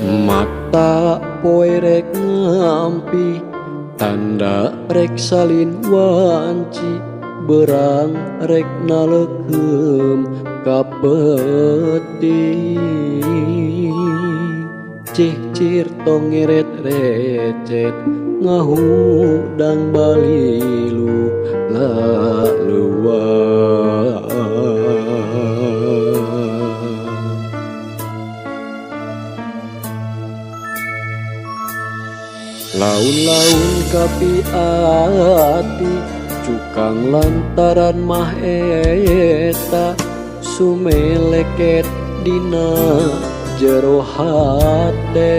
mata poe rek ngampi tanda rek salin wanci berang rek nalekeum kapeti cicir tong ngeret recet ngahudang balilu lalua laun-laun kapi ati cukang lantaran mah eta sumeleket dina jero hate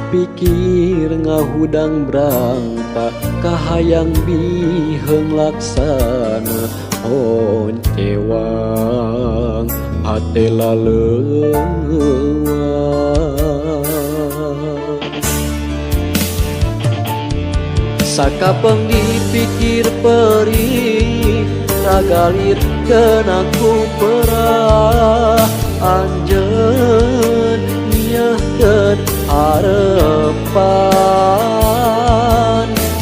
pikir ngahudang brangta kahayang biheung laksana oncewang hate laleuang sakapeng dipikir perih ragalir kenaku perah anjeun niahkeun harepan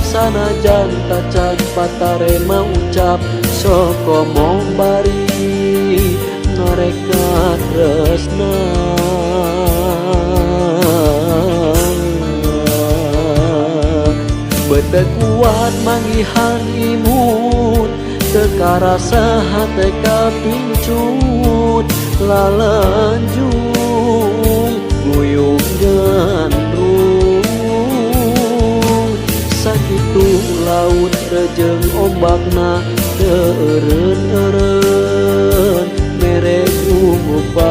sanajan tacan patarema ucap sokomong bari ngareka tresna bete kuat manggihan imun teka rasa hate kapincut lalanjung nguyung gandrung sakitu laut rejeng ombakna teureun-eureun mere ngupai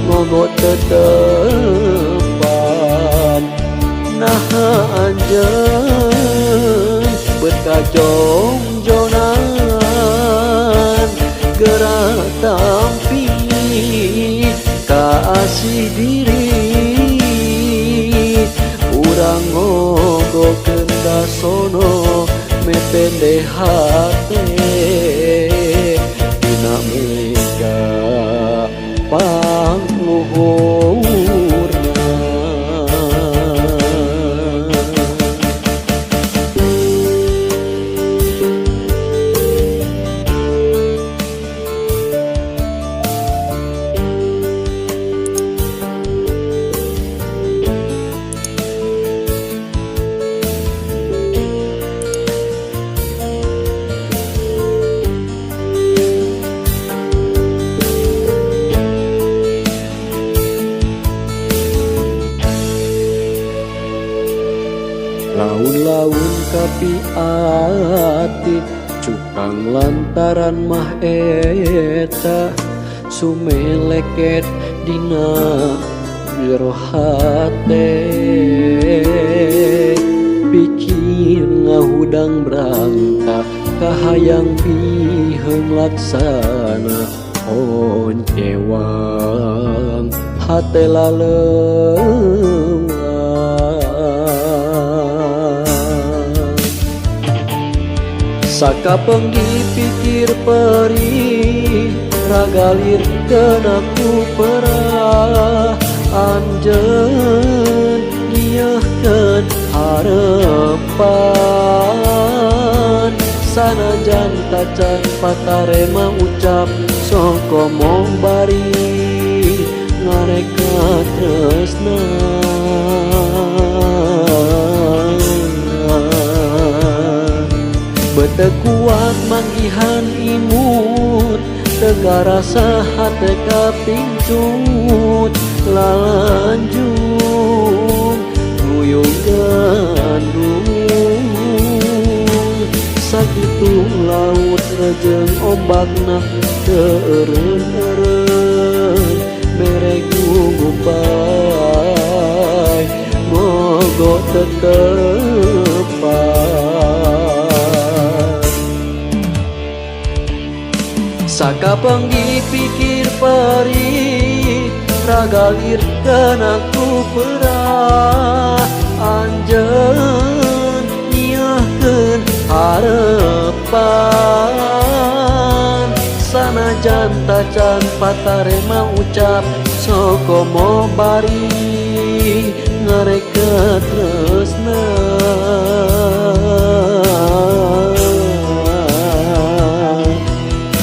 ngogot tetepan nah anjeun berkajong jonan gerak tampi kasih diri urang ngogokeun dasono mepende hate dina mega pangluhurna laun-laun kapi ati cukang lantaran mah eta sumeleket dina jero hate pikir ngahudang brangta kahayang biheung laksana oncewang hate laleuang sakapeng dipikir perih ragalir kenaku perah anjeun niahkeun harepan sanajan tacan patarema ucap sokomong bari ngareka tresna bete kuat manggihan imut tega rasa hate kapincut lalanjung nguyung gandung sakitu laut rejeng ombakna teureun-eureun mere ngupai mogot tetepan sakapeng dipikir perih ragalir kenaku perah anjeun niahkeun harepan sanajan tacan patarema ucap sokomo bari ngareket tresna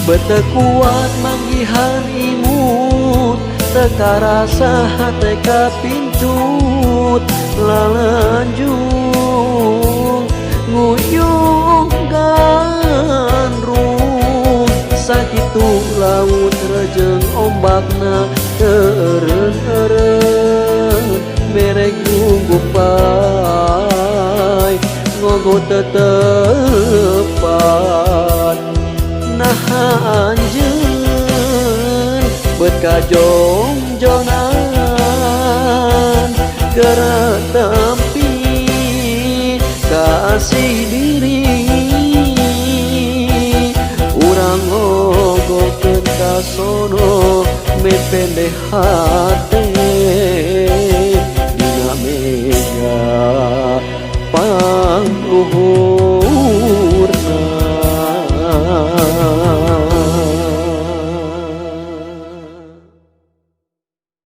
bete kuat manggihan imut teka rasa hate kapincut lalanjung nguyung gandrung sakitu laut rejeng ombakna eureun-eureun merek gunggupai ngogo tetepan naha anjeun beut kajongjonan gerak tempi kasih diri urang ngogokeun kasono mepende hate